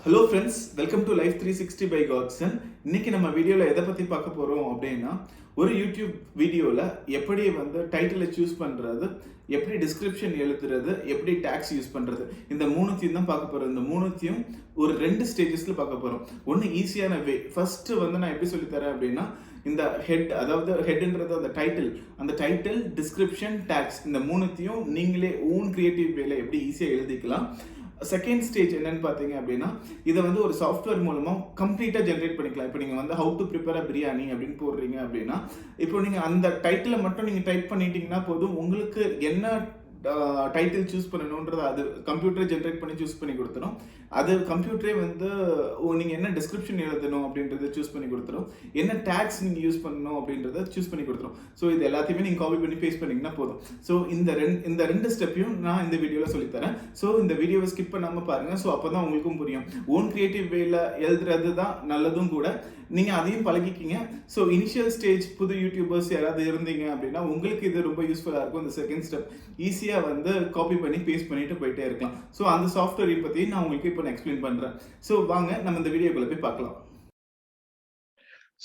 Hello friends, welcome to Life 360 by GODSON. இன்னைக்கு நம்ம வீடியோல எதை பத்தி பார்க்க போறோம் அப்படின்னா ஒரு யூடியூப் வீடியோல எப்படி டைட்டிலை சூஸ் பண்றது, எப்படி டிஸ்கிரிப்ஷன் எழுதுறது, எப்படி டாக்ஸ் யூஸ் பண்றது, இந்த மூணுத்தையும் தான் பார்க்க போறோம். இந்த மூணுத்தையும் ஒரு 2 ஸ்டேஜஸ்ல பார்க்க போறோம். ஒன்னு ஈஸியான வே. ஃபர்ஸ்ட் நான் எப்படி சொல்லி தரேன் அப்படின்னா இந்த ஹெட், அதாவது ஹெட்ன்றது அந்த டைட்டில் டிஸ்கிரிப்ஷன் டாக்ஸ் இந்த மூணுத்தையும் நீங்களே ஓன் கிரியேட்டிவ் வேல எப்படி ஈஸியா எழுதிக்கலாம். செகண்ட் ஸ்டேஜ் என்னன்னு பார்த்தீங்க அப்படின்னா இதை ஒரு சாஃப்ட்வேர் மூலமா கம்ப்ளீட்டா ஜென்ரேட் பண்ணிக்கலாம். இப்போ நீங்க ஹவு டு ப்ரிப்பேர் அ பிரியாணி அப்படின்னு போடுறீங்க அப்படின்னா இப்போ நீங்க அந்த டைட்டிலை மட்டும் நீங்க டைப் பண்ணிட்டீங்கன்னா போதும், உங்களுக்கு என்ன டைட்டில் சூஸ் பண்ணணுன்றது அது கம்ப்யூட்டர் ஜென்ரேட் பண்ணி சூஸ் பண்ணி கொடுத்துரும். அது கம்ப்யூட்டரே நீங்க என்ன டிஸ்கிரிப்ஷன் எழுதணும் அப்படின்றத சூஸ் பண்ணி கொடுத்துரும், என்ன டேக்ஸ் நீங்க யூஸ் பண்ணணும் அப்படின்றத சூஸ் பண்ணி கொடுத்துரும். ஸோ இது எல்லாத்தையுமே நீங்க காப்பி பண்ணி பேஸ்ட் பண்ணீங்கன்னா போதும். ஸோ இந்த ரெண்டு ஸ்டெப்பையும் நான் இந்த வீடியோவில் சொல்லித்தரேன். ஸோ இந்த வீடியோவை ஸ்கிப் பண்ணாம பாருங்க. ஸோ அப்பதான் உங்களுக்கும் புரியும். ஓன் கிரியேட்டிவ் வேல எழுதுறது தான் நல்லதும் கூட, நீங்க அதையும் பழகிக்கிங்க. ஸோ இனிஷியல் ஸ்டேஜ் புது யூடியூபர்ஸ் யாராவது இருந்தீங்க அப்படின்னா உங்களுக்கு இது ரொம்ப யூஸ்ஃபுல்லா இருக்கும். இந்த செகண்ட் ஸ்டெப் ஈஸியா காப்பி பண்ணி பேஸ்ட் பண்ணிட்டு போயிட்டே இருக்கலாம். ஸோ அந்த சாஃப்ட்வேர் பத்தி நான் உங்களுக்கு இப்போ எக்ஸ்பிளைன் பண்றேன். ஸோ வாங்க நம்ம இந்த வீடியோக்குள்ள போய் பார்க்கலாம்.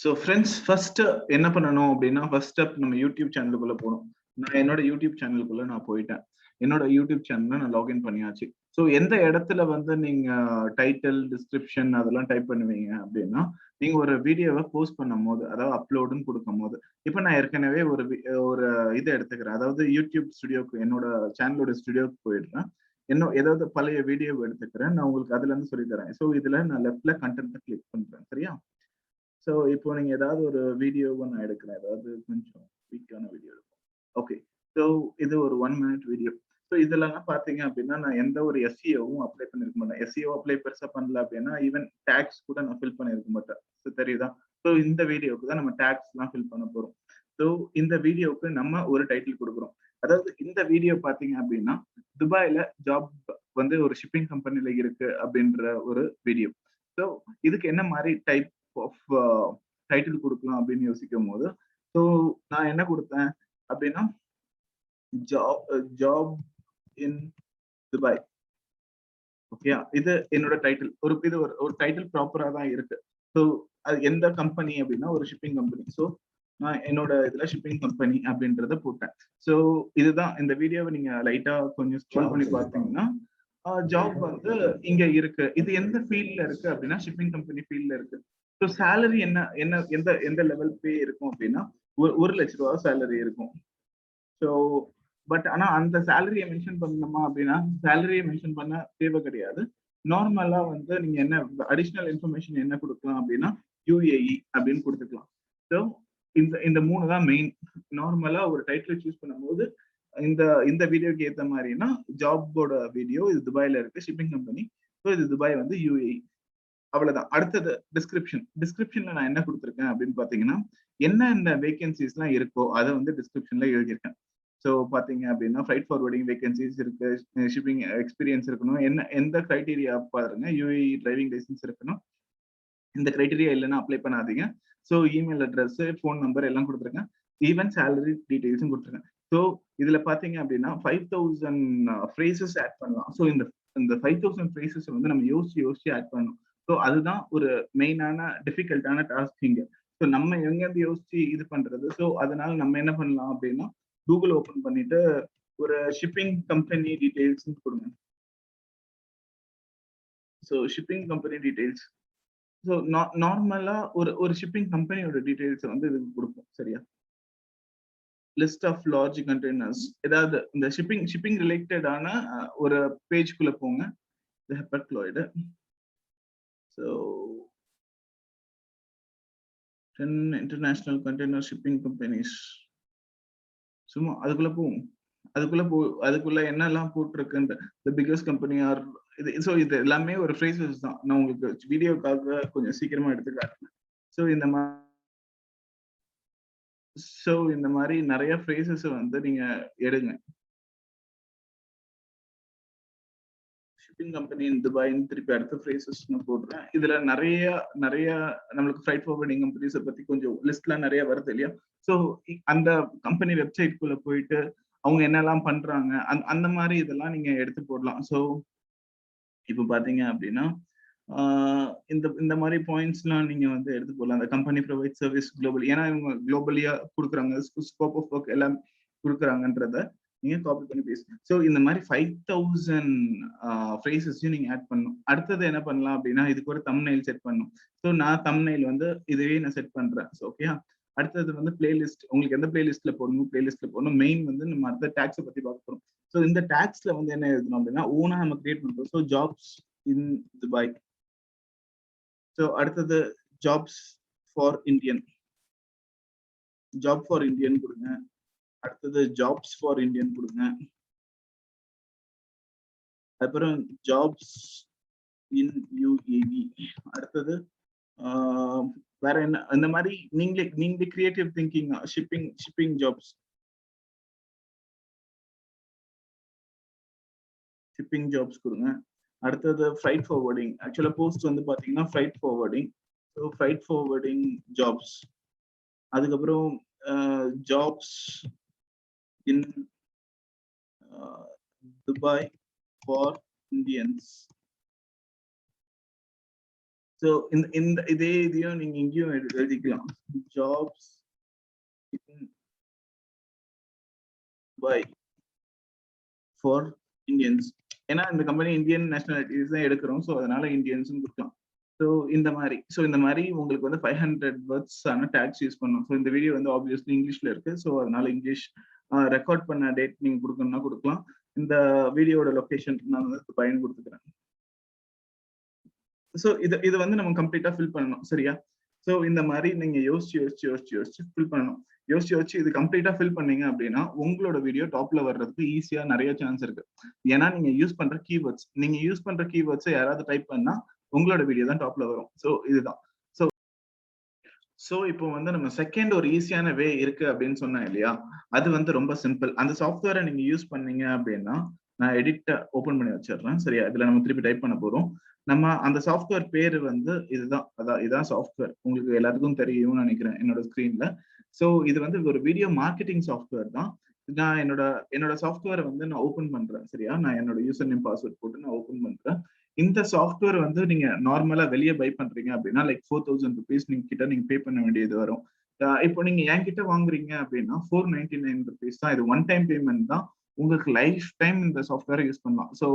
ஸோ ஃப்ரெண்ட்ஸ், ஃபர்ஸ்ட் என்ன பண்ணணும் அப்படின்னா ஃபர்ஸ்ட் ஸ்டெப் நம்ம யூடியூப் சேனலுக்குள்ள போகணும். நான் என்னோட யூடியூப் சேனலுக்குள்ள நான் போயிட்டேன். என்னோட யூடியூப் சேனல்ல நான் லாகின் பண்ணியாச்சு. ஸோ எந்த இடத்துல நீங்க டைட்டில் டிஸ்கிரிப்ஷன் அதெல்லாம் டைப் பண்ணுவீங்க அப்படின்னா நீங்க ஒரு வீடியோவை போஸ்ட் பண்ணும் போது, அதாவது அப்லோடுன்னு கொடுக்கும் போது, இப்போ நான் ஏற்கனவே ஒரு இதை எடுத்துக்கிறேன். அதாவது யூடியூப் ஸ்டுடியோக்கு, என்னோட சேனலோட ஸ்டுடியோக்கு போயிடுறேன். ஏதாவது பழைய வீடியோ எடுத்துக்கிறேன். நான் உங்களுக்கு அதுல இருந்து சொல்லி தரேன். ஸோ இதுல நான் லெஃப்ட்ல கண்டென்ட் கிளிக் பண்றேன். சரியா? ஸோ இப்போ நீங்க ஏதாவது ஒரு வீடியோவை நான் எடுக்கிறேன். ஏதாவது கொஞ்சம் வீக்கான வீடியோ இருக்கும். ஓகே. ஸோ இது ஒரு 1 மினிட் வீடியோ. ஸோ இதெல்லாம் பாத்தீங்க அப்படின்னா நான் எந்த ஒரு எஸ்இஓவும் அப்ளை பண்ணிருக்க மாட்டேன். எஸ்இஓ அப்ளை பெருசா பண்ணல அப்படின்னா ஈவன் டேக்ஸ் கூட நான் ஃபில் பண்ணிருக்க மாட்டேன். ஸோ தெரியுதா? ஸோ இந்த வீடியோக்கு தான் நம்ம டேக்ஸ் எல்லாம் ஃபில் பண்ண போறோம். ஸோ இந்த வீடியோவுக்கு நம்ம ஒரு டைட்டில் கொடுக்குறோம். அதாவது இந்த வீடியோ பாத்தீங்க அப்படின்னா துபாயில ஜாப் ஒரு ஷிப்பிங் கம்பெனில இருக்கு அப்படின்ற ஒரு வீடியோ. ஸோ இதுக்கு என்ன மாதிரி டைப் ஆஃப் டைட்டில் கொடுக்கலாம் அப்படின்னு யோசிக்கும் போது, ஸோ நான் என்ன கொடுத்தேன் அப்படின்னா ஜாப் இன் துபாய். ஓகே, இது என்னோட டைட்டில். ஒரு டைட்டில் ப்ராப்பரா தான் இருக்கு. ஸோ அது எந்த கம்பெனி அப்படின்னா ஒரு ஷிப்பிங் கம்பெனி. ஸோ நான் என்னோட இதுல ஷிப்பிங் கம்பெனி அப்படின்றத போட்டேன். ஸோ இதுதான் இந்த வீடியோவை நீங்க லைட்டா கொஞ்சம் ஸ்க்ரோல் பண்ணி பார்த்தீங்கன்னா ஜாப் இங்க இருக்கு. இது எந்த ஃபீல்ட்ல இருக்கு அப்படின்னா ஷிப்பிங் கம்பெனி ஃபீல்ட்ல இருக்கு. ஸோ சேலரி எந்த லெவல் பே இருக்கும் அப்படின்னா 1 லட்ச ரூபா சேலரி இருக்கும். ஸோ பட் ஆனா அந்த சேலரியை மென்ஷன் பண்ணணுமா அப்படின்னா சேலரியை மென்ஷன் பண்ண தேவை கிடையாது. நார்மலா நீங்க என்ன அடிஷனல் இன்ஃபர்மேஷன் என்ன கொடுக்கலாம் அப்படின்னா யுஏஇ அப்படின்னு கொடுத்துக்கலாம். ஸோ இந்த 3 தான் மெயின். நார்மலா ஒரு டைட்டில் சூஸ் பண்ணும்போது இந்த வீடியோக்கு ஏத்த மாதிரினா ஜாபோட வீடியோ இது துபாயில இருக்கு, ஷிப்பிங் கம்பெனி. ஸோ இது துபாய் யுஏஇ. அவ்வளவுதான். அடுத்தது டிஸ்கிரிப்ஷன்ல நான் என்ன கொடுத்துருக்கேன் அப்படின்னு பாத்தீங்கன்னா என்ன வேகன்சிஸ் எல்லாம் இருக்கோ அதை டிஸ்கிரிப்ஷன்ல எழுதியிருக்கேன். ஸோ பாத்தீங்க அப்படின்னா ஃப்ரைட் ஃபார்வர்டிங் வேகன்சிஸ் இருக்கு, ஷிப்பிங் எக்ஸ்பீரியன்ஸ் இருக்கணும், எந்த கிரைட்டீரியா பாருங்க, யுஏஇ டிரைவிங் லைசன்ஸ் இருக்கணும். இந்த கிரைட்டீரியா இல்லைன்னா அப்ளை பண்ணாதீங்க. So email address, phone number எல்லாம் கொடுத்துருக்கேன். ஈவன் சேலரி டீடைல்ஸும் கொடுத்துருக்கேன். ஸோ இதுல பாத்தீங்க அப்படின்னா 5000 ஃப்ரேசஸ் ஆட் பண்ணலாம். ஸோ இந்த 5000 ஃப்ரேசஸ் நம்ம யோசிச்சு ஆட் பண்ணணும். ஸோ அதுதான் ஒரு மெயினான டிஃபிகல்ட்டான டாஸ்க் இங்க. ஸோ நம்ம எங்கேருந்து யோசிச்சு இது பண்றது. ஸோ அதனால நம்ம என்ன பண்ணலாம் அப்படின்னா கூகுள் ஓபன் பண்ணிட்டு ஒரு ஷிப்பிங் கம்பெனி டீடைல்ஸ் கொடுங்க. So shipping company details. So நார்மலா ஒரு ஷிப்பிங் கம்பெனியோட டீடைல்ஸ் இதுக்கு கொடுப்போம். சரியா? லிஸ்ட் ஆஃப் லார்ஜ் கண்டெய்னர்ஸ், ஏதாவது இந்த ஷிப்பிங் ரிலேட்டடான ஒரு பேஜ்குள்ள போங்க. Hapag Lloyd. So 10 international container shipping companies. சும்மா அதுக்குள்ள என்னெல்லாம் போட்டிருக்கு, பிகஸ்ட் கம்பெனி ஆர் இது. ஸோ இது எல்லாமே ஒரு ஃப்ரேசஸ் தான். நான் உங்களுக்கு வீடியோக்காக கொஞ்சம் சீக்கிரமா எடுத்து காட்டுறேன். ஸோ இந்த மாதிரி நிறைய ஃப்ரேசஸ் நீங்க எடுங்க. ஷிப்பிங் கம்பெனி இன் துபாய்னு திருப்பி அடுத்த ஃப்ரேசஸ் நான் போடுறேன். இதுல நிறைய நம்மளுக்கு ஃப்ரைட் ஃபார்வர்டிங் கம்பெனிஸை பத்தி கொஞ்சம் லிஸ்ட்லாம் நிறைய வருது இல்லையா? ஸோ அந்த கம்பெனி வெப்சைட்குள்ள போயிட்டு அவங்க என்னெல்லாம் பண்றாங்க அந்த மாதிரி இதெல்லாம் நீங்க எடுத்து போடலாம். ஸோ இப்போ பாத்தீங்க அப்படின்னா இந்த மாதிரி பாயிண்ட்ஸ்லாம் நீங்க வந்து எடுத்து போடலாம். அந்த கம்பெனி ப்ரொவைட் சர்வீஸ் குளோபல், ஏன்னா இவங்க குளோபலியா கொடுக்குறாங்க, ஸ்கோப் ஆஃப் ஒர்க் எல்லாம் கொடுக்குறாங்கன்றத நீங்க காப்பி பண்ணி பேசு. ஸோ இந்த மாதிரி 5000 ஃப்ரேசஸையும் நீங்க ஆட் பண்ணணும். அடுத்தது என்ன பண்ணலாம் அப்படின்னா, இதுக்கு ஒரு தம்ப்நெயில் செட் பண்ணணும். ஸோ நான் தம்ப்நெயில் வந்து இதுவே நான் செட் பண்றேன். ஸோ ஓகே, அடுத்தது வந்து பிளேலிஸ்ட், உங்களுக்கு எந்த பிளேலிஸ்ட்ல போடணும், பிளேலிஸ்ட்ல போடணும். மெயின் வந்து நம்ம அடுத்த டேக்ஸை பத்தி பார்க்க போறோம். ஸோ இந்த டேக்ஸ்ல வந்து என்ன எழுதணும் அப்படின்னா, ஓனா நம்ம கிரியேட் பண்றோம். So jobs in Dubai. So அடுத்தது jobs for Indian, job for Indian கொடுங்க. அடுத்தது ஜாப்ஸ் ஃபார் இந்தியன் கொடுங்க. அப்புறம் ஜாப்ஸ் இன் யூஏஇ. அடுத்தது வேற என்ன, இந்த மாதிரி நீங்களே கிரியேட்டிவ் திங்கிங். ஷிப்பிங் ஜாப்ஸ் கொடுங்க. அடுத்தது ஃப்ரைட் ஃபார்வர்டிங். ஆக்சுவலா போஸ்ட் வந்து பாத்தீங்கன்னா freight forwarding. So freight forwarding jobs. அதுக்கப்புறம் jobs in Dubai for Indians. So இதையும் நீங்க இங்கேயும் எழுதிக்கலாம். Jobs in Dubai for Indians. ஏன்னா இந்த கம்பெனி இந்தியன் நேஷனாலிட்டிஸ் தான் எடுக்கிறோம். ஸோ அதனால இந்தியன்ஸ் கொடுக்கலாம். ஸோ இந்த மாதிரி உங்களுக்கு வந்து 500 வேர்ட்ஸ் ஆன டேக்ஸ் யூஸ் பண்ணணும். ஸோ இந்த வீடியோ வந்து ஆப்வியஸ்லி இங்கிலீஷ்ல இருக்கு. ஸோ அதனால இங்கிலீஷ் ரெக்கார்ட் பண்ண டேட் நீங்க கொடுக்கணும்னா கொடுக்கலாம். இந்த வீடியோட லொகேஷன் நான் வந்து பயன் கொடுத்துக்கிறேன். ஸோ இது வந்து நம்ம கம்ப்ளீட்டா ஃபில் பண்ணணும். சரியா? ஸோ இந்த மாதிரி நீங்க யோசிச்சு ஃபில் பண்ணணும். யோசிச்சு இது கம்ப்ளீட்டா ஃபில் பண்ணீங்க அப்படின்னா உங்களோட வீடியோ டாப்ல வர்றதுக்கு ஈஸியா நிறைய சான்ஸ் இருக்கு. ஏன்னா நீங்க யூஸ் பண்ற கீவேர்ட்ஸ் யாராவது டைப் பண்ணா உங்களோட வீடியோ தான் டாப்ல வரும். ஸோ இதுதான். ஸோ இப்போ வந்து நம்ம செகண்ட் ஒரு ஈஸியான வே இருக்கு அப்படின்னு சொன்னேன் இல்லையா? அது வந்து ரொம்ப சிம்பிள். அந்த சாஃப்ட்வேரை நீங்க யூஸ் பண்ணீங்க அப்படின்னா, நான் எடிட்டை ஓபன் பண்ணி வச்சிடுறேன். சரியா? இதுல நம்ம திருப்பி டைப் பண்ண போறோம். நம்ம அந்த சாஃப்ட்வேர் பேரு வந்து இதான் சாஃப்ட்வேர். உங்களுக்கு எல்லாத்துக்கும் தெரியும்னு நினைக்கிறேன் என்னோட ஸ்கிரீன்ல. ஸோ இது வந்து ஒரு வீடியோ மார்க்கெட்டிங் சாஃப்ட்வேர் தான். நான் என்னோட சாஃப்ட்வேரை வந்து நான் ஓபன் பண்றேன். சரியா? நான் என்னோட யூசர் நேம் பாஸ்வேர்ட் போட்டு நான் ஓபன் பண்றேன். இந்த சாஃப்ட்வேர் வந்து நீங்க நார்மலா வெளியே பை பண்றீங்க அப்படின்னா லைக் 4000 rupees நீங்க பே பண்ண வேண்டியது வரும். இப்போ நீங்க என்கிட்ட வாங்குறீங்க அப்படின்னா 499 rupees தான். இது ஒன் டைம் பேமெண்ட் தான். உங்களுக்கு லைஃப் டைம் இந்த சாஃப்ட்வேரை யூஸ் பண்ணலாம். ஸோ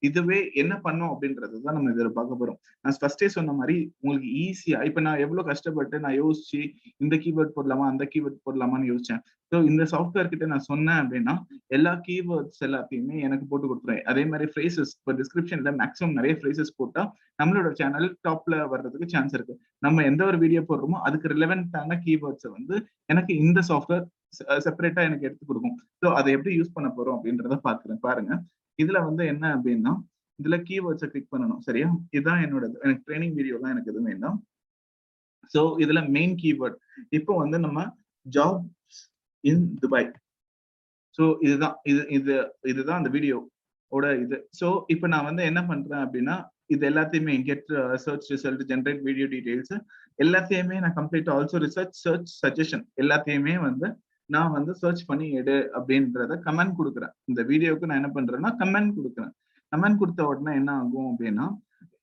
இதுவே என்ன பண்ணும் அப்படின்றது தான் நம்ம இதில் பார்க்க போறோம். நான் ஃபர்ஸ்டே சொன்ன மாதிரி உங்களுக்கு ஈஸியா, இப்ப நான் எவ்வளவு கஷ்டப்பட்டு நான் யோசிச்சு இந்த கீவேர்ட் போடலாமா அந்த கீவேர்ட் போடலாமான்னு யோசிச்சேன். ஸோ இந்த சாஃப்ட்வேர் கிட்ட நான் சொன்னேன் அப்படின்னா எல்லா கீவேர்ட்ஸ் எல்லாத்தையுமே எனக்கு போட்டு கொடுத்துருவேன். அதே மாதிரி ஃப்ரேசஸ் இப்போ டிஸ்கிரிப்ஷன்ல மேக்ஸிமம் நிறைய ஃப்ரேசஸ் போட்டா நம்மளோட சேனல் டாப்ல வர்றதுக்கு சான்ஸ் இருக்கு. நம்ம எந்த ஒரு வீடியோ போடுறோமோ அதுக்கு ரிலவென்டான கீவேர்ட்ஸை வந்து எனக்கு இந்த சாஃப்ட்வேர் செப்பரேட்டா எனக்கு எடுத்து கொடுக்கும். ஸோ அதை எப்படி யூஸ் பண்ண போறோம் அப்படின்றத பாருங்க. இதுல வந்து என்ன அப்படின்னா இதுல கீவேர்ட்ஸை கிளிக் பண்ணணும். சரியா? இதுதான் எனக்கு ட்ரைனிங் வீடியோலாம் எனக்கு எதுவுமே தான். ஸோ இதுல மெயின் கீவேர்ட் இப்போ வந்து நம்ம ஜாப்ஸ் இன் துபாய். ஸோ இதுதான் அந்த வீடியோட இது. ஸோ இப்போ நான் வந்து என்ன பண்றேன் அப்படின்னா இது எல்லாத்தையுமே get search result, generate video details எல்லாத்தையுமே நான் complete also research search suggestion எல்லாத்தையுமே வந்து நான் வந்து சர்ச் பண்ணி எடு அப்படின்றத கமெண்ட் கொடுக்குறேன். இந்த வீடியோவுக்கு நான் என்ன பண்றேன்னா கமெண்ட் கொடுக்குறேன். கமெண்ட் கொடுத்த உடனே என்ன ஆகும் அப்படின்னா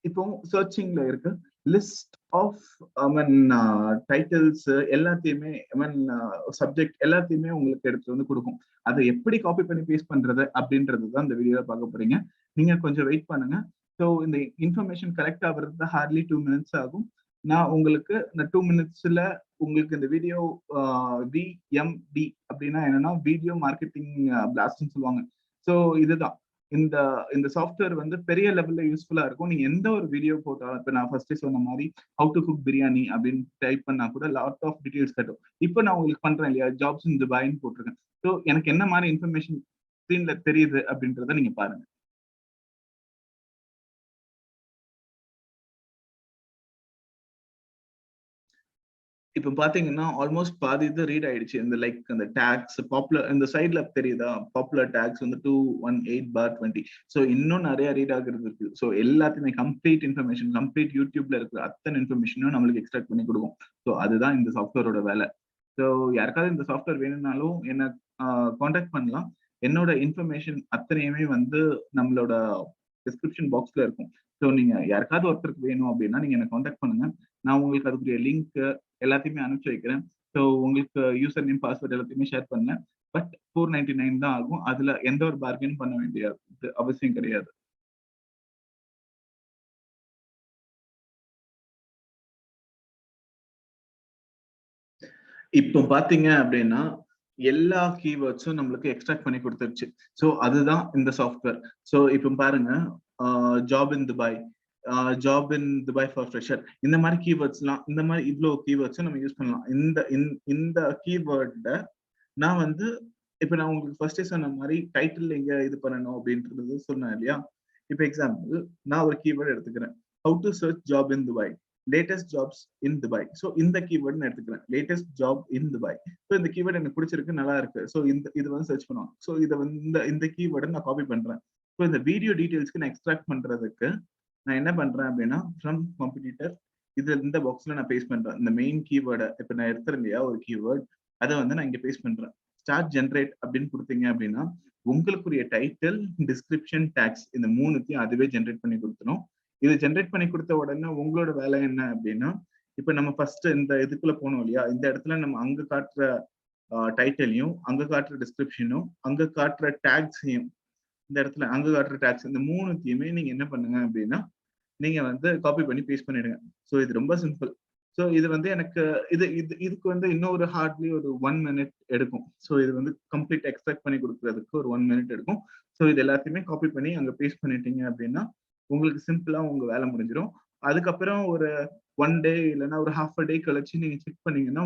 இப்போ சர்ச்சிங்ல இருக்கு லிஸ்ட் ஆஃப் டைட்டில்ஸ் எல்லாத்தையுமே சப்ஜெக்ட் எல்லாத்தையுமே உங்களுக்கு எடுத்து வந்து கொடுக்கும். அதை எப்படி காப்பி பண்ணி பேஸ்ட் பண்றது அப்படின்றது தான் இந்த வீடியோல பார்க்க போறீங்க. நீங்க கொஞ்சம் வெயிட் பண்ணுங்க. ஸோ இந்த இன்ஃபர்மேஷன் கரெக்ட் ஆகுறது ஹார்ட்லி 2 minutes ஆகும். நான் உங்களுக்கு இந்த 2 minutesல உங்களுக்கு இந்த வீடியோ விஎம்டி அப்படின்னா என்னன்னா வீடியோ மார்க்கெட்டிங் பிளாஸ்ட்னு சொல்லுவாங்க. ஸோ இதுதான் இந்த சாஃப்ட்வேர் வந்து பெரிய லெவல்ல யூஸ்ஃபுல்லா இருக்கும். நீங்க எந்த ஒரு வீடியோ போட்டாலும் இப்ப நான் ஃபர்ஸ்டே சொன்ன மாதிரி ஹவு டு குக் பிரியாணி அப்படின்னு டைப் பண்ணா கூட லாட் ஆஃப் டீடைல்ஸ் கட்டும். இப்போ நான் உங்களுக்கு பண்றேன் இல்லையா ஜாப்ஸ் இன் துபாய்ன்னு போட்டிருக்கேன். ஸோ எனக்கு என்ன மாதிரி இன்ஃபர்மேஷன் ஸ்கிரீன்ல தெரியுது அப்படின்றத நீங்க பாருங்க. இப்ப பாத்தீங்கன்னா ஆல்மோஸ்ட் பாதி இது ரீட் ஆயிடுச்சு. இந்த லைக் அந்த டேக்ஸ் பாப்புலர் இந்த சைட்ல தெரியுதா பாப்புலர் டேக்ஸ் வந்து 218/20. ஸோ இன்னும் நிறைய ரீட் ஆகுறது இருக்கு. ஸோ எல்லாத்தையுமே கம்ப்ளீட் இன்ஃபர்மேஷன் கம்ப்ளீட் யூடியூப்ல இருக்கிற அத்தனை இன்ஃபர்மேஷனும் நம்மளுக்கு எக்ஸ்ட்ராக்ட் பண்ணி கொடுக்கும். ஸோ அதுதான் இந்த சாஃப்ட்வேரோட வேலை. ஸோ யாருக்காவது இந்த சாஃப்ட்வேர் வேணும்னாலும் என்ன காண்டாக்ட் பண்ணலாம். என்னோட இன்ஃபர்மேஷன் அத்தனையுமே வந்து நம்மளோட டிஸ்கிரிப்ஷன் பாக்ஸ்ல இருக்கும். ஸோ நீங்க யாருக்காவது ஒருத்தருக்கு வேணும் அப்படின்னா நீங்க என்ன காண்டாக்ட் பண்ணுங்க. நான் உங்களுக்கு அதுக்குரிய லிங்க் எல்லாத்தையுமே அனுப்பிச்சு வைக்கிறேன். ஸோ உங்களுக்கு யூசர் நேம் பாஸ்வேர்ட் எல்லாத்தையுமே ஷேர் பண்ணேன். பட் 499 தான் ஆகும். அதுல எந்த ஒரு பார்கெனும் பண்ண வேண்டிய அவசியம் கிடையாது. இப்போ பாத்தீங்க அப்படின்னா எல்லா கீவேர்ட்ஸும் நம்மளுக்கு எக்ஸ்ட்ராக்ட் பண்ணி கொடுத்துருச்சு. ஸோ அதுதான் இந்த சாஃப்ட்வேர். ஸோ இப்போ பாருங்க, job in Dubai, job in Dubai for fresher, இந்த மாதிரி கீவேர்ட்ஸ்லாம், இந்த மாதிரி இவ்வளோ கீவேர்ட்ஸும் நம்ம யூஸ் பண்ணலாம். இந்த கீவேர்ட நான் வந்து இப்போ நான் உங்களுக்கு ஃபர்ஸ்டே சொன்ன மாதிரி டைட்டில் எங்க இது பண்ணணும் அப்படின்றது சொன்னேன் இல்லையா? இப்போ எக்ஸாம்பிள் நான் ஒரு கீவேர்டு எடுத்துக்கிறேன். How to search job in Dubai, latest jobs in Dubai. So இந்த கீவேர்டு நான் எடுத்துக்கிறேன், latest job in Dubai. So இந்த கீவேர்டு எனக்கு பிடிச்சிருக்கு, நல்லா இருக்கு. ஸோ இது வந்து சர்ச் பண்ணுவோம். ஸோ இதை வந்து இந்த கீவேர்டை நான் காப்பி பண்றேன். ஸோ இந்த வீடியோ டீடைல்ஸ்க்கு நான் எக்ஸ்ட்ராக்ட் பண்றதுக்கு நான் என்ன பண்றேன் அப்படின்னா, ஃப்ரம் காம்படிட்டர் இதுல இந்த பாக்ஸ்ல நான் பேஸ்ட் பண்றேன். இந்த மெயின் கீவேர்டை இப்போ நான் எடுத்துறேன் இல்லையா ஒரு கீவேர்ட், அதை வந்து நான் இங்க பேஸ்ட் பண்றேன். ஸ்டார்ட் ஜென்ரேட் அப்படின்னு கொடுத்தீங்க அப்படின்னா உங்களுக்குரிய டைட்டில், டிஸ்கிரிப்ஷன், டேக்ஸ் இந்த மூணுத்தையும் அதுவே ஜென்ரேட் பண்ணி கொடுத்துரும். இது ஜென்ரேட் பண்ணி கொடுத்த உடனே உங்களோட வேலை என்ன அப்படின்னா, இப்ப நம்ம ஃபர்ஸ்ட் இந்த இதுக்குள்ள போனோம் இல்லையா, இந்த இடத்துல நம்ம அங்க காட்டுற டைட்டிலையும், அங்க காட்டுற டிஸ்கிரிப்ஷனும், அங்க காட்டுற டேக்ஸையும், இந்த இடத்துல அங்க காட்டுற டேக்ஸ், இந்த மூணுத்தையுமே நீங்க என்ன பண்ணுங்க அப்படின்னா நீங்க வந்து காப்பி பண்ணி பேஸ்ட் பண்ணிடுங்க. ஸோ இது ரொம்ப சிம்பிள். ஸோ இது வந்து எனக்கு இதுக்கு வந்து இன்னொரு ஹார்ட்லி ஒரு 1 minute எடுக்கும். ஸோ இது வந்து கம்ப்ளீட் எக்ஸ்ட்ராக்ட் பண்ணி கொடுக்கறதுக்கு ஒரு 1 minute எடுக்கும். ஸோ இது எல்லாத்தையுமே காப்பி பண்ணி அங்க பேஸ்ட் பண்ணிட்டீங்க அப்படின்னா உங்களுக்கு சிம்பிளா உங்க வேலை முடிஞ்சிடும். அதுக்கப்புறம் ஒரு 1 day இல்லைன்னா ஒரு half a day கழிச்சு நீங்க செக் பண்ணீங்கன்னா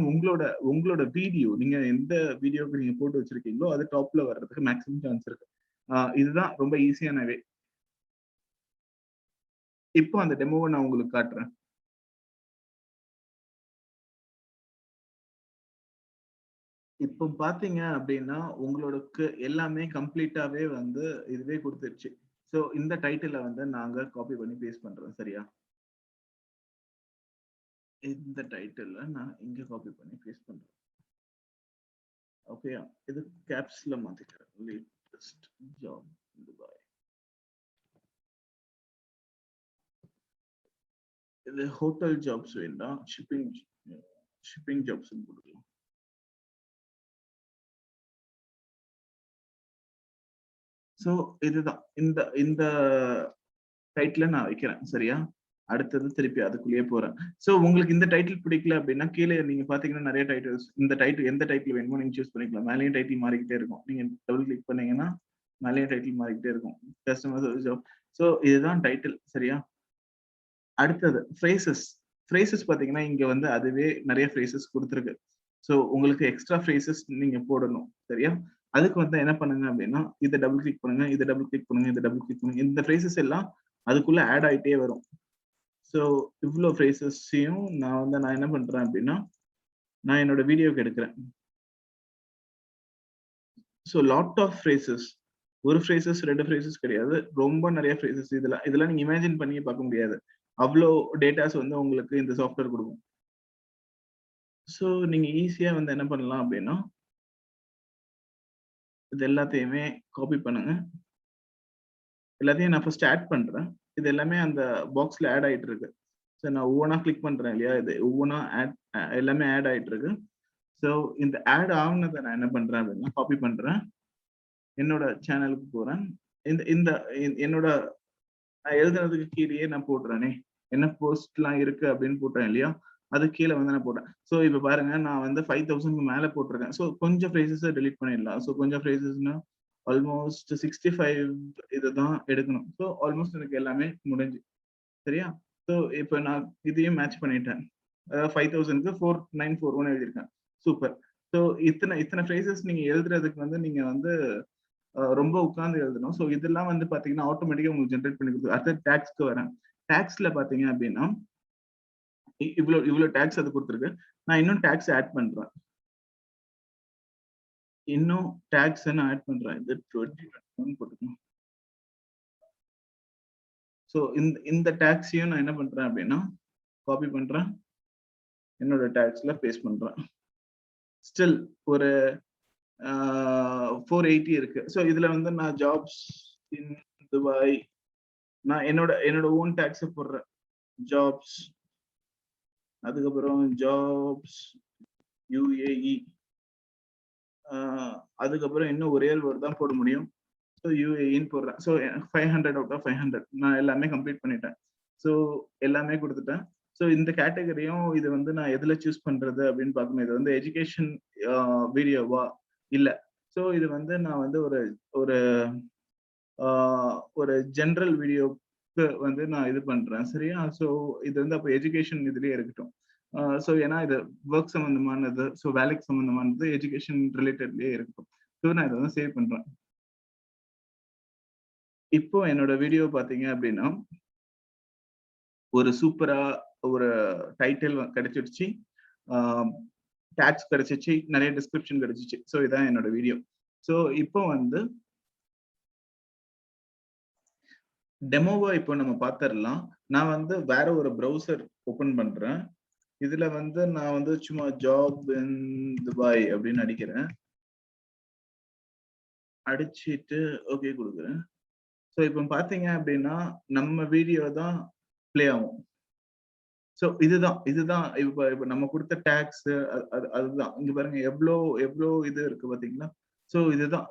உங்களோட வீடியோ, நீங்க எந்த வீடியோக்கு நீங்க போட்டு வச்சிருக்கீங்களோ அது டாப்ல வர்றதுக்கு மேக்ஸிமம் சான்ஸ் இருக்கு. இதுதான் ரொம்ப ஈஸியான வே. இப்போ அந்த டெமோவை நான் உங்களுக்கு காட்டுறேன். இப்போ பாத்தீங்க அப்படின்னா உங்களுக்கு எல்லாமே கம்ப்ளீட்டாவே வந்து இதுவே கொடுத்துருச்சு. ஸோ இந்த டைட்டிலை வந்து நாங்க காப்பி பண்ணி பேஸ்ட் பண்றோம். சரியா? இந்த டைட்டில நான் இங்க காப்பி பண்ணி பேஸ்ட் பண்றேன். ஓகேயா? இது கேப்ஸ்ல மாத்திக்கிறேன். Latest job Dubai. இது ஹோட்டல் ஜாப்ஸ் வேண்டாம், ஷிப்பிங் ஜாப்ஸ் கொடுக்கலாம். ஸோ இதுதான் இந்த இந்த டைட்டில நான் வைக்கிறேன். சரியா? அடுத்தது திருப்பி அதுக்குள்ளேயே போறேன். ஸோ உங்களுக்கு இந்த டைட்டில் பிடிக்கல அப்படின்னா கீழே நீங்க பாத்தீங்கன்னா நிறைய டைட்டில்ஸ், இந்த டைட்டில் எந்த டைட்டில் வேணுமோ நீங்க சூஸ் பண்ணிக்கலாம். மேலேயும் டைட்டில் மாறிக்கிட்டே இருக்கும். நீங்க டபுள் கிளிக் பண்ணீங்கன்னா மேலேயும் டைட்டில் மாறிக்கிட்டே இருக்கும். Customer service job. ஸோ இதுதான் டைட்டில். சரியா? அடுத்தது ஃப்ரேசஸ் பாத்தீங்கன்னா இங்க வந்து அதுவே நிறைய ஃப்ரேசஸ் கொடுத்துருக்கு. ஸோ உங்களுக்கு எக்ஸ்ட்ரா ஃப்ரேசஸ் நீங்க போடணும். சரியா? அதுக்கு வந்து என்ன பண்ணுங்க அப்படின்னா இதை டபுள் கிளிக் பண்ணுங்க, இதை டபுள் கிளிக் பண்ணுங்க, இதை டபுள் கிளிக் பண்ணுங்க. இந்த ஃப்ரேசஸ் எல்லாம் அதுக்குள்ள ஆட் ஆயிட்டே வரும். ஸோ இவ்வளோ ஃப்ரேசஸையும் நான் என்ன பண்றேன் அப்படின்னா நான் என்னோட வீடியோக்கு எடுக்கிறேன். ஸோ லாட் ஆஃப் ஃப்ரேசஸ், ஒரு ஃப்ரேசஸ் 2 ஃப்ரேசஸ் கிடையாது, ரொம்ப நிறைய ஃப்ரேசஸ். இதெல்லாம் நீங்க இமேஜின் பண்ணி பார்க்க முடியாது. அவ்வளோ டேட்டாஸ் வந்து உங்களுக்கு இந்த சாஃப்ட்வேர் கொடுக்கும். ஸோ நீங்க ஈஸியா வந்து என்ன பண்ணலாம் அப்படின்னா இது எல்லாத்தையுமே காப்பி பண்ணுங்க. எல்லாத்தையும் நான் ஃபர்ஸ்ட் ஆட் பண்றேன். இது எல்லாமே அந்த பாக்ஸ்ல ஆட் ஆயிட்டு இருக்கு. ஸோ நான் ஒவ்வொன்றா கிளிக் பண்றேன் இல்லையா, இது ஒவ்வொன்றா எல்லாமே ஆட் ஆயிட்டு இருக்கு. ஸோ இந்த ஆட் ஆகுனதை நான் என்ன பண்றேன் அப்படின்னா காப்பி பண்றேன், என்னோட சேனலுக்கு போறேன். இந்த இந்த என்னோட நான் எழுதுனதுக்கு கீழேயே நான் போடுறேனே, என்ன போஸ்ட்லாம் இருக்கு அப்படின்னு போட்டேன் இல்லையா, அது கீழே வந்து நான் போட்டேன். ஸோ இப்போ பாருங்க நான் வந்து 5000க்கு மேல போட்டிருக்கேன். ஸோ கொஞ்சம் ஃப்ரேசஸை டெலிட் பண்ணிடலாம். ஸோ கொஞ்சம் ஃப்ரேசஸ்னா ஆல்மோஸ்ட் 65 இதுதான் எடுக்கணும். ஸோ ஆல்மோஸ்ட் எனக்கு எல்லாமே முடிஞ்சு. சரியா? ஸோ இப்போ நான் இதையும் மேட்ச் பண்ணிட்டேன். 5000க்கு 4941 எழுதியிருக்கேன். சூப்பர். ஸோ இத்தனை ஃப்ரேசஸ் நீங்க எழுதுறதுக்கு வந்து நீங்க வந்து ரொம்ப உட்கார்ந்து எழுதணும். ஸோ இதெல்லாம் வந்து பாத்தீங்கன்னா ஆட்டோமேட்டிக்கா உங்களுக்கு ஜென்ரேட் பண்ணி கொடுக்கும். அடுத்து டேக்ஸ்க்கு வரேன். டேக்ஸ்ல பாத்தீங்க அப்படின்னா இவ்வளவு டேக்ஸ் அது கொடுத்துருக்கு. நான் இன்னும் டேக்ஸ் ஆட் பண்றேன். இன்னும் டேக்ஸ் நான் ஆட் பண்றேன். இது 2021 போட்டுக்கணும். ஸோ இந்த டேக்ஸையும் நான் என்ன பண்றேன் அப்படின்னா காப்பி பண்றேன், என்னோட டேக்ஸ்ல பேஸ்ட் பண்றேன். ஸ்டில் ஒரு 480 இருக்கு. ஸோ இதுல வந்து நான் ஜாப்ஸ் இன் துபாய் நான் என்னோட ஓன் டேக்ஸ் போடுறேன். ஜாப்ஸ், அதுக்கப்புறம் ஜாப்ஸ் UAE, அதுக்கப்புறம் இன்னும் ஒரே ஒரு வேர்ட் தான் போட முடியும். ஸோ UAEன்னு போடுறேன். ஸோ 500 அவுட் ஆஃப் 500 நான் எல்லாமே கம்ப்ளீட் பண்ணிட்டேன். ஸோ எல்லாமே கொடுத்துட்டேன். ஸோ இந்த கேட்டகரியும் இது வந்து நான் எதுல சூஸ் பண்றது அப்படின்னு பார்க்கணும். இது வந்து எஜுகேஷன் வீடியோவா இல்ல. ஸோ இது வந்து நான் வந்து ஒரு ஒரு ஒரு ஜென்ரல் வீடியோக்கு வந்து நான் இது பண்றேன். சரியா? ஸோ இது வந்து அப்போ எஜுகேஷன் இதுலயே இருக்கட்டும். ஸோ ஏன்னா இது ஒர்க் சம்பந்தமானது, ஸோ வேலைக்கு சம்பந்தமானது, எஜுகேஷன் ரிலேட்டட்லயே இருக்கட்டும். ஸோ நான் இதை வந்து சேவ் பண்றேன். இப்போ என்னோட வீடியோ பாத்தீங்க அப்படின்னா ஒரு சூப்பரா ஒரு டைட்டில் கிடைச்சிடுச்சு, டேக்ஸ் கிடைச்சிச்சு, நிறைய டிஸ்கிரிப்ஷன் கிடைச்சிச்சு. ஸோ இதான் என்னோட வீடியோ. ஸோ இப்போ வந்து டெமோவா இப்போ நம்ம பார்த்துடலாம். நான் வந்து வேற ஒரு ப்ரௌசர் ஓபன் பண்றேன். இதுல வந்து நான் வந்து சும்மா ஜாப் இன் துபாய் அப்படின்னு அடிக்கிறேன். அடிச்சிட்டு ஓகே கொடுக்குறேன். ஸோ இப்போ பாத்தீங்க அப்படின்னா நம்ம வீடியோ தான் பிளே ஆகும். ஸோ இதுதான் இப்ப நம்ம கொடுத்த டேக்ஸ் அதுதான். இங்க பாருங்க எவ்வளோ இது இருக்கு பாத்தீங்களா? ஸோ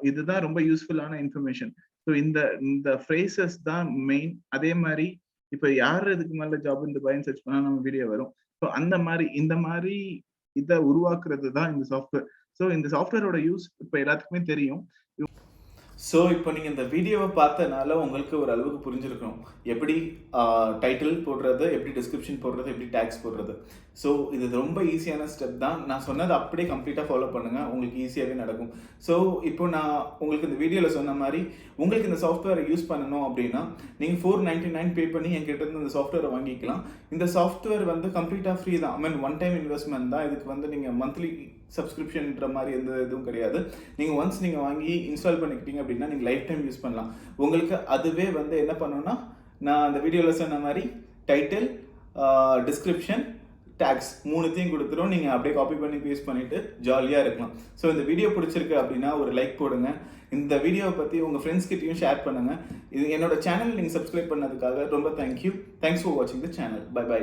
இதுதான் ரொம்ப யூஸ்ஃபுல்லான இன்ஃபர்மேஷன். ஸோ இந்த ஃப்ரேசஸ் தான் மெயின். அதே மாதிரி இப்ப யார் இதுக்கு மேல ஜாப் இன் துபாய்ன்னு சர்ச் பண்ணா நம்ம வீடியோ வரும். ஸோ இந்த மாதிரி இதை உருவாக்குறது தான் இந்த சாஃப்ட்வேர். ஸோ இந்த சாஃப்ட்வேரோட யூஸ் இப்ப எல்லாத்துக்குமே தெரியும். ஸோ இப்போ நீங்கள் இந்த வீடியோவை பார்த்தனால உங்களுக்கு ஒரு அளவுக்கு புரிஞ்சிருக்கணும் எப்படி டைட்டில் போடுறது, எப்படி டிஸ்கிரிப்ஷன் போடுறது, எப்படி டேக்ஸ் போடுறது. ஸோ இது ரொம்ப ஈஸியான ஸ்டெப் தான். நான் சொன்னதை அப்படியே கம்ப்ளீட்டாக ஃபாலோ பண்ணுங்கள், உங்களுக்கு ஈஸியாகவே நடக்கும். ஸோ இப்போ நான் உங்களுக்கு இந்த வீடியோவில் சொன்ன மாதிரி உங்களுக்கு இந்த சாஃப்ட்வேரை யூஸ் பண்ணணும் அப்படின்னா நீங்கள் 499 பே பண்ணி என்கிட்ட இருந்து இந்த சாஃப்ட்வேரை வாங்கிக்கலாம். இந்த சாஃப்ட்வேர் வந்து கம்ப்ளீட்டாக ஃப்ரீ தான். ஐ மீன் ஒன் டைம் இன்வெஸ்ட்மெண்ட் தான். இதுக்கு வந்து நீங்கள் மந்த்லி சப்ஸ்கிரிப்ஷன்ற மாதிரி எந்த இதுவும் கிடையாது. நீங்கள் ஒன்ஸ் நீங்கள் வாங்கி இன்ஸ்டால் பண்ணிக்கிட்டீங்க அப்படின்னா நீங்கள் லைஃப் டைம் யூஸ் பண்ணலாம். உங்களுக்கு அதுவே வந்து என்ன பண்ணணும்னா நான் அந்த வீடியோவில் சொன்ன மாதிரி டைட்டில், டிஸ்கிரிப்ஷன், டேக்ஸ் மூணுத்தையும் கொடுத்துரும். நீங்கள் அப்படியே காப்பி பண்ணி பேஸ்ட் பண்ணிட்டு ஜாலியாக இருக்கலாம். ஸோ இந்த வீடியோ பிடிச்சிருக்கு அப்படின்னா ஒரு லைக் போடுங்க. இந்த வீடியோவை பற்றி உங்கள் ஃப்ரெண்ட்ஸ் கிட்டையும் ஷேர் பண்ணுங்கள். இது என்னோட சேனல் நீங்கள் சப்ஸ்கிரைப் பண்ணதுக்காக ரொம்ப தேங்க்யூ. தேங்க்ஸ் ஃபார் வாட்சிங் த சேனல். By by.